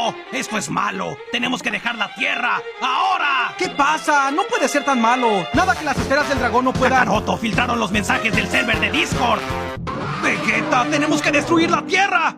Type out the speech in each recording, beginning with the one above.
¡No! ¡Esto es malo! ¡Tenemos que dejar la Tierra! ¡Ahora! ¿Qué pasa? No puede ser tan malo. Nada que las esferas del dragón no puedan... ¡Kakaroto! ¡Filtraron los mensajes del server de Discord! ¡Vegeta! ¡Tenemos que destruir la Tierra!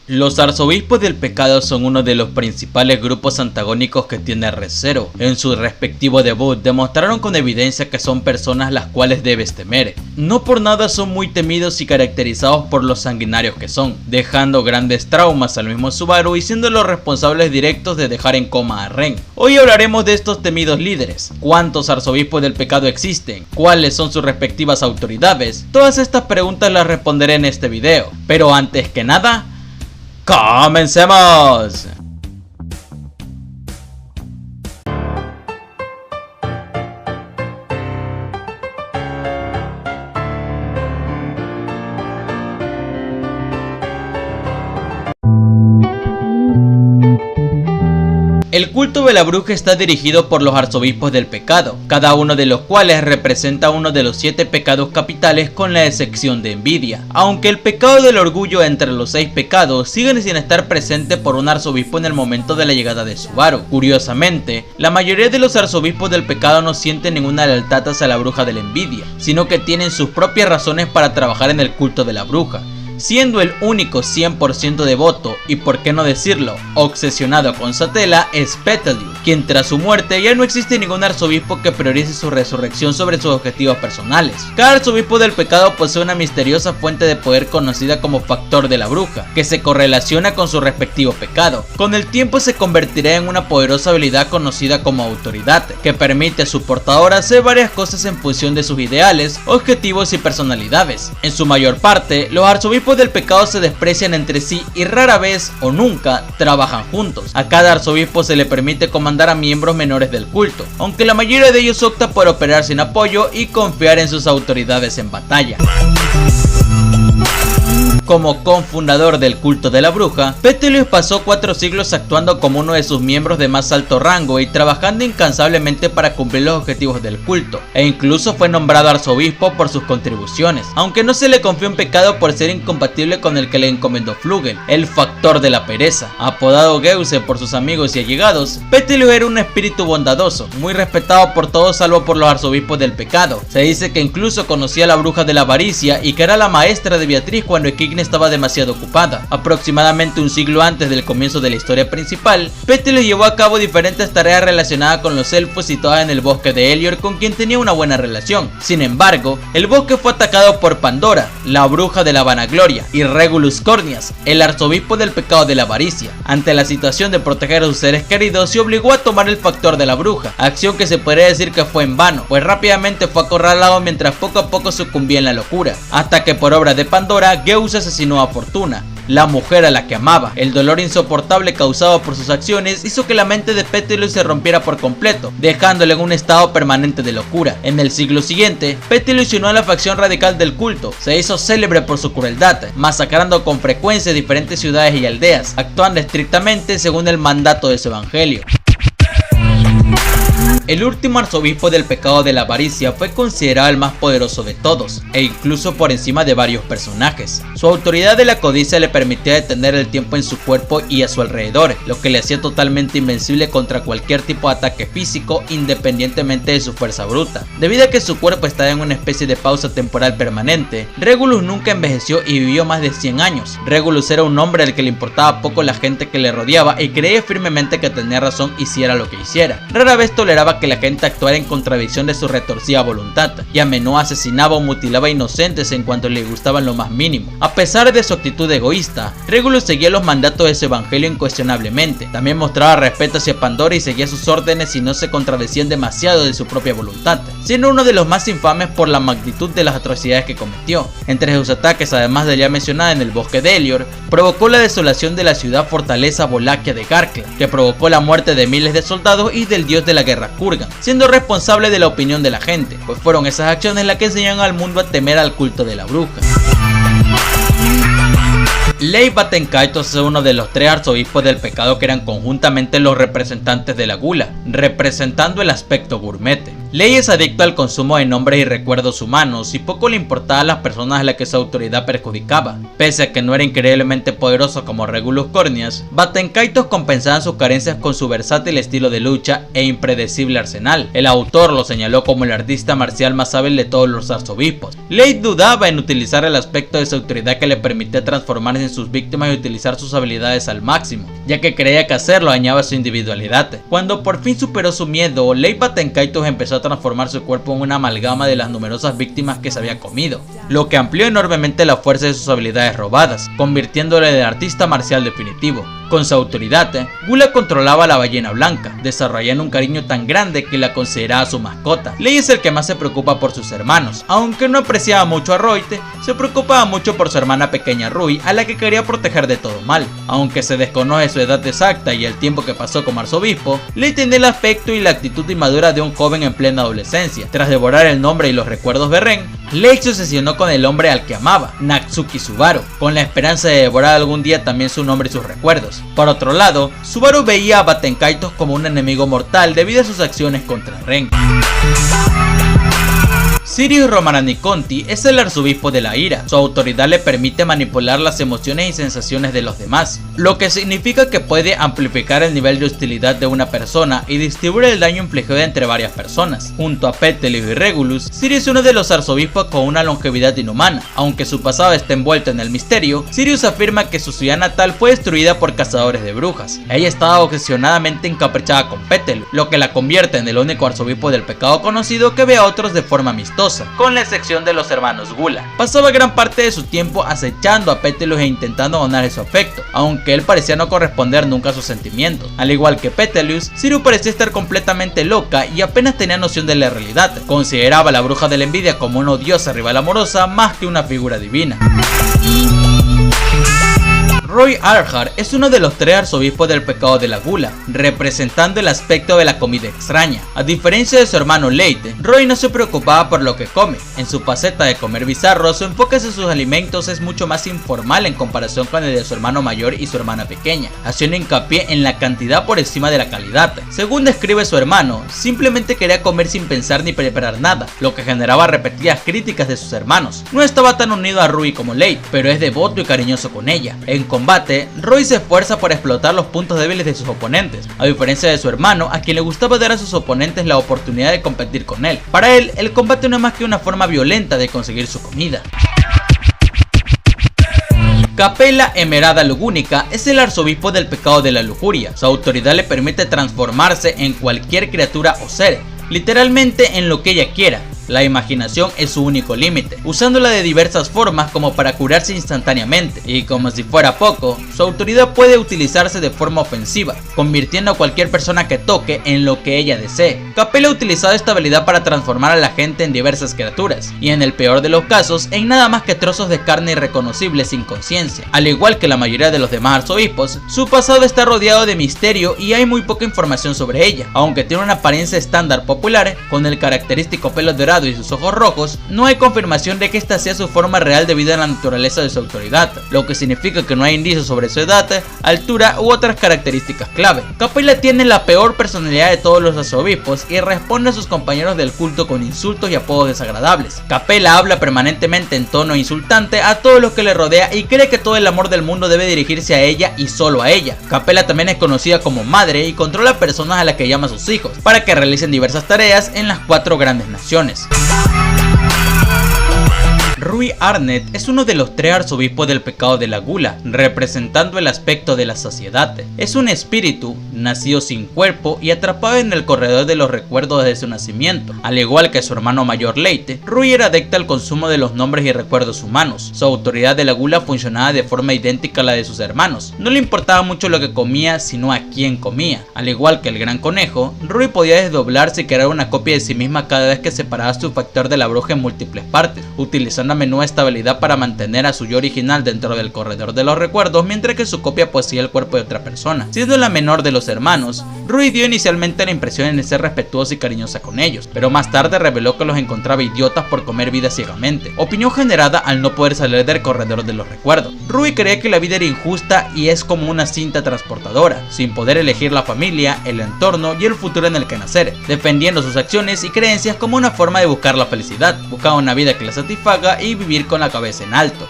Los arzobispos del pecado son uno de los principales grupos antagónicos que tiene Re:Zero. En su respectivo debut demostraron con evidencia que son personas las cuales debes temer. No por nada son muy temidos y caracterizados por los sanguinarios que son, dejando grandes traumas al mismo Subaru y siendo los responsables directos de dejar en coma a Ren. Hoy hablaremos de estos temidos líderes, cuántos arzobispos del pecado existen, cuáles son sus respectivas autoridades. Todas estas preguntas las responderé en este video, pero antes que nada, ¡comencemos! El culto de la bruja está dirigido por los arzobispos del pecado, cada uno de los cuales representa uno de los 7 pecados capitales con la excepción de envidia. Aunque el pecado del orgullo entre los 6 pecados siguen sin estar presente por un arzobispo en el momento de la llegada de Subaru. Curiosamente, la mayoría de los arzobispos del pecado no sienten ninguna lealtad hacia la bruja de la envidia, sino que tienen sus propias razones para trabajar en el culto de la bruja. Siendo el único 100% devoto y por qué no decirlo, obsesionado con Satella, es Petelu, quien tras su muerte ya no existe ningún arzobispo que priorice su resurrección sobre sus objetivos personales. Cada arzobispo del pecado posee una misteriosa fuente de poder conocida como factor de la bruja, que se correlaciona con su respectivo pecado. Con el tiempo se convertirá en una poderosa habilidad conocida como autoridad, que permite a su portador hacer varias cosas en función de sus ideales, objetivos y personalidades. En su mayor parte, los arzobispos del pecado se desprecian entre sí y rara vez o nunca trabajan juntos. A cada arzobispo se le permite comandar a miembros menores del culto, aunque la mayoría de ellos opta por operar sin apoyo y confiar en sus autoridades en batalla. Como cofundador del culto de la bruja, Petelu pasó 4 siglos actuando como uno de sus miembros de más alto rango y trabajando incansablemente para cumplir los objetivos del culto, e incluso fue nombrado arzobispo por sus contribuciones, aunque no se le confió un pecado por ser incompatible con el que le encomendó Flugel, el factor de la pereza. Apodado Geuse por sus amigos y allegados, Petelu era un espíritu bondadoso, muy respetado por todos salvo por los arzobispos del pecado. Se dice que incluso conocía a la bruja de la avaricia y que era la maestra de Beatriz cuando Equignia estaba demasiado ocupada. Aproximadamente un siglo antes del comienzo de la historia principal, Petelu llevó a cabo diferentes tareas relacionadas con los elfos situadas en el bosque de Helior, con quien tenía una buena relación. Sin embargo, el bosque fue atacado por Pandora, la bruja de la vanagloria, y Regulus Cornias, el arzobispo del pecado de la avaricia. Ante la situación de proteger a sus seres queridos, se obligó a tomar el factor de la bruja, acción que se podría decir que fue en vano, pues rápidamente fue acorralado mientras poco a poco sucumbía en la locura, hasta que por obra de Pandora, Geuse asesinó a Fortuna, la mujer a la que amaba. El dolor insoportable causado por sus acciones hizo que la mente de Petelu se rompiera por completo, dejándole en un estado permanente de locura. En el siglo siguiente, Petelu se unió a la facción radical del culto, se hizo célebre por su crueldad, masacrando con frecuencia diferentes ciudades y aldeas, actuando estrictamente según el mandato de su evangelio. El último arzobispo del pecado de la avaricia fue considerado el más poderoso de todos, e incluso por encima de varios personajes. Su autoridad de la codicia le permitía detener el tiempo en su cuerpo y a su alrededor, lo que le hacía totalmente invencible contra cualquier tipo de ataque físico, independientemente de su fuerza bruta. Debido a que su cuerpo estaba en una especie de pausa temporal permanente, Regulus nunca envejeció y vivió más de 100 años. Regulus era un hombre al que le importaba poco la gente que le rodeaba y creía firmemente que tenía razón hiciera lo que hiciera. Rara vez toleraba que la gente actuara en contradicción de su retorcida voluntad, y a menudo asesinaba o mutilaba inocentes en cuanto le gustaban lo más mínimo. A pesar de su actitud egoísta, Regulus seguía los mandatos de su evangelio incuestionablemente. También mostraba respeto hacia Pandora y seguía sus órdenes y no se contradecían demasiado de su propia voluntad, siendo uno de los más infames por la magnitud de las atrocidades que cometió. Entre sus ataques, además de ya mencionada en el bosque de Helior, provocó la desolación de la ciudad fortaleza Volakia de Garkla, que provocó la muerte de miles de soldados y del dios de la guerra Kurgan, siendo responsable de la opinión de la gente, pues fueron esas acciones las que enseñaron al mundo a temer al culto de la bruja. Leif Batenkaitos es uno de los 3 arzobispos del pecado que eran conjuntamente los representantes de la gula, representando el aspecto gourmet. Lei es adicto al consumo de nombres y recuerdos humanos y poco le importaba a las personas a las que su autoridad perjudicaba. Pese a que no era increíblemente poderoso como Regulus Corneas, Batenkaitos compensaba sus carencias con su versátil estilo de lucha e impredecible arsenal. El autor lo señaló como el artista marcial más hábil de todos los arzobispos. Lei dudaba en utilizar el aspecto de su autoridad que le permitía transformarse en sus víctimas y utilizar sus habilidades al máximo, ya que creía que hacerlo dañaba su individualidad. Cuando por fin superó su miedo, Lei Batenkaitos empezó a transformar su cuerpo en una amalgama de las numerosas víctimas que se había comido, lo que amplió enormemente la fuerza de sus habilidades robadas, convirtiéndole en el artista marcial definitivo. Con su autoridad, Gula controlaba a la ballena blanca, desarrollando un cariño tan grande que la consideraba su mascota. Lei es el que más se preocupa por sus hermanos. Aunque no apreciaba mucho a Roite, se preocupaba mucho por su hermana pequeña Rui, a la que quería proteger de todo mal. Aunque se desconoce su edad exacta y el tiempo que pasó como arzobispo, Lei tiene el aspecto y la actitud inmadura de un joven en plena adolescencia. Tras devorar el nombre y los recuerdos de Ren, Lei se obsesionó con el hombre al que amaba, Natsuki Subaru, con la esperanza de devorar algún día también su nombre y sus recuerdos. Por otro lado, Subaru veía a Batenkaitos como un enemigo mortal debido a sus acciones contra Ren. Sirius Romanani Conti es el arzobispo de la ira. Su autoridad le permite manipular las emociones y sensaciones de los demás, lo que significa que puede amplificar el nivel de hostilidad de una persona y distribuir el daño infligido entre varias personas. Junto a Petelius y Regulus, Sirius es uno de los arzobispos con una longevidad inhumana. Aunque su pasado está envuelto en el misterio, Sirius afirma que su ciudad natal fue destruida por cazadores de brujas. Ella estaba obsesionadamente encaprichada con Petelius, lo que la convierte en el único arzobispo del pecado conocido que ve a otros de forma amistosa, con la excepción de los hermanos Gula. Pasaba gran parte de su tiempo acechando a Petelius e intentando ganarle su afecto, aunque él parecía no corresponder nunca a sus sentimientos. Al igual que Petelius, Sirius parecía estar completamente loca y apenas tenía noción de la realidad. Consideraba a la bruja de la envidia como una odiosa rival amorosa más que una figura divina. Roy Arhar es uno de los 3 arzobispos del pecado de la gula, representando el aspecto de la comida extraña. A diferencia de su hermano Leite, Roy no se preocupaba por lo que come. En su faceta de comer bizarro, su enfoque hacia sus alimentos es mucho más informal en comparación con el de su hermano mayor y su hermana pequeña, haciendo hincapié en la cantidad por encima de la calidad. Según describe su hermano, simplemente quería comer sin pensar ni preparar nada, lo que generaba repetidas críticas de sus hermanos. No estaba tan unido a Rui como Leite, pero es devoto y cariñoso con ella. En combate, Roy se esfuerza por explotar los puntos débiles de sus oponentes, a diferencia de su hermano, a quien le gustaba dar a sus oponentes la oportunidad de competir con él. Para él, el combate no es más que una forma violenta de conseguir su comida. Capella Emerada Lugúnica es el arzobispo del pecado de la lujuria. Su autoridad le permite transformarse en cualquier criatura o ser, literalmente en lo que ella quiera. La imaginación es su único límite, usándola de diversas formas como para curarse instantáneamente, y como si fuera poco, su autoridad puede utilizarse de forma ofensiva, convirtiendo a cualquier persona que toque en lo que ella desee. Capella ha utilizado esta habilidad para transformar a la gente en diversas criaturas, y en el peor de los casos, en nada más que trozos de carne irreconocibles sin conciencia. Al igual que la mayoría de los demás arzobispos, su pasado está rodeado de misterio y hay muy poca información sobre ella. Aunque tiene una apariencia estándar popular, con el característico pelo dorado y sus ojos rojos, no hay confirmación de que esta sea su forma real debido a la naturaleza de su autoridad, lo que significa que no hay indicios sobre su edad, altura u otras características clave. Capella tiene la peor personalidad de todos los arzobispos y responde a sus compañeros del culto con insultos y apodos desagradables. Capella habla permanentemente en tono insultante a todos los que le rodea y cree que todo el amor del mundo debe dirigirse a ella y solo a ella. Capella también es conocida como madre y controla personas a las que llama a sus hijos, para que realicen diversas tareas en las 4 grandes naciones. Rui Arnet es uno de los 3 arzobispos del pecado de la gula, representando el aspecto de la saciedad. Es un espíritu, nacido sin cuerpo y atrapado en el corredor de los recuerdos desde su nacimiento. Al igual que su hermano mayor Leite, Rui era adicta al consumo de los nombres y recuerdos humanos. Su autoridad de la gula funcionaba de forma idéntica a la de sus hermanos. No le importaba mucho lo que comía, sino a quién comía. Al igual que el gran conejo, Rui podía desdoblarse y crear una copia de sí misma cada vez que separaba su factor de la bruja en múltiples partes, utilizando una menor estabilidad para mantener a su yo original dentro del corredor de los recuerdos, mientras que su copia poseía el cuerpo de otra persona. Siendo la menor de los hermanos, Rui dio inicialmente la impresión de ser respetuosa y cariñosa con ellos, pero más tarde reveló que los encontraba idiotas por comer vida ciegamente, opinión generada al no poder salir del corredor de los recuerdos. Rui creía que la vida era injusta y es como una cinta transportadora, sin poder elegir la familia, el entorno y el futuro en el que nacer, defendiendo sus acciones y creencias como una forma de buscar la felicidad, buscaba una vida que la satisfaga y vivir con la cabeza en alto.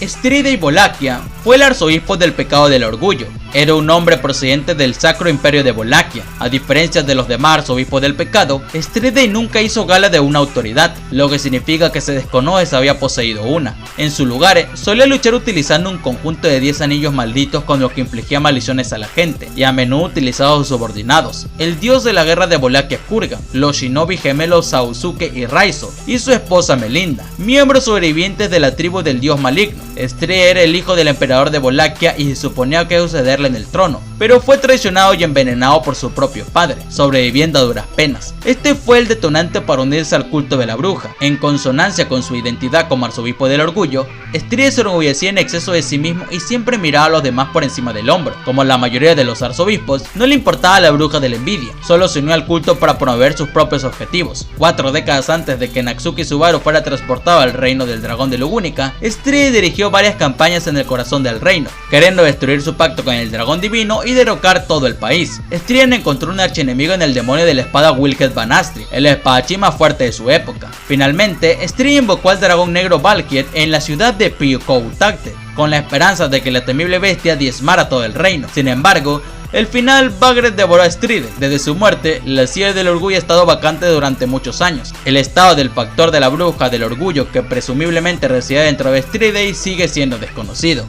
Stridej Wallachia fue el arzobispo del pecado del orgullo. Era un hombre procedente del Sacro Imperio de Wallachia. A diferencia de los demás arzobispos del pecado, Stridej nunca hizo gala de una autoridad, lo que significa que se desconoce si había poseído una. En su lugar, solía luchar utilizando un conjunto de 10 anillos malditos con los que infligía maldiciones a la gente, y a menudo utilizaba a sus subordinados. El dios de la guerra de Wallachia es Kurgan, los shinobi gemelos Saosuke y Raizo, y su esposa Melinda, miembros sobrevivientes de la tribu del dios maligno. Stridej era el hijo del emperador de Wallachia y se suponía que sucederle en el trono, pero fue traicionado y envenenado por su propio padre, sobreviviendo a duras penas. Este fue el detonante para unirse al culto de la bruja. En consonancia con su identidad como arzobispo del orgullo, Stridej se enorgullecía en exceso de sí mismo y siempre miraba a los demás por encima del hombro. Como la mayoría de los arzobispos, no le importaba la bruja de la envidia, solo se unió al culto para promover sus propios objetivos. 4 décadas antes de que Natsuki Subaru fuera transportado al reino del dragón de Lugunica, Stridej dirigió varias campañas en el corazón del reino, queriendo destruir su pacto con el dragón divino y derrocar todo el país. Stridej encontró un archienemigo en el demonio de la espada Wilhelm van Astrid, el espadachín más fuerte de su época. Finalmente, Stridej invocó al dragón negro Valkyr en la ciudad de Pyukoutakte, con la esperanza de que la temible bestia diezmara todo el reino. Sin embargo, el final Bagret devoró a Stridej. Desde su muerte, la silla del orgullo ha estado vacante durante muchos años. El estado del factor de la bruja del orgullo que presumiblemente reside dentro de Stridej sigue siendo desconocido.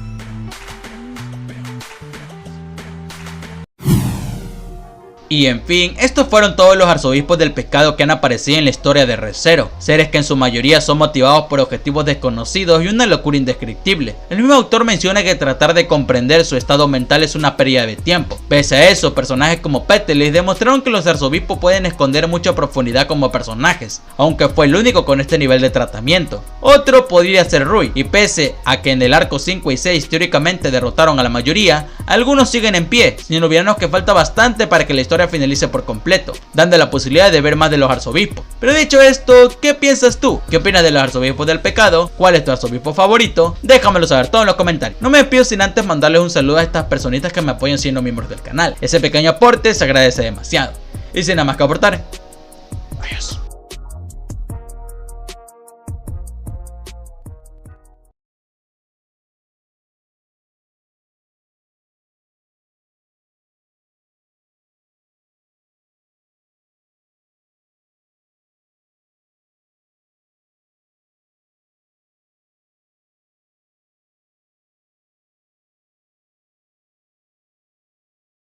Y en fin, estos fueron todos los arzobispos del pecado que han aparecido en la historia de Re:Zero, seres que en su mayoría son motivados por objetivos desconocidos y una locura indescriptible. El mismo autor menciona que tratar de comprender su estado mental es una pérdida de tiempo. Pese a eso, personajes como Petelis demostraron que los arzobispos pueden esconder mucha profundidad como personajes, aunque fue el único con este nivel de tratamiento. Otro podría ser Rui, y pese a que en el arco 5 y 6 teóricamente derrotaron a la mayoría, algunos siguen en pie, sin olvidarnos que falta bastante para que la historia finalice por completo, dando la posibilidad de ver más de los arzobispos. Pero dicho esto, ¿qué piensas tú? ¿Qué opinas de los arzobispos del pecado? ¿Cuál es tu arzobispo favorito? Déjamelo saber todo en los comentarios. No me despido sin antes mandarles un saludo a estas personitas que me apoyan siendo miembros del canal. Ese pequeño aporte se agradece demasiado. Y sin nada más que aportar, adiós.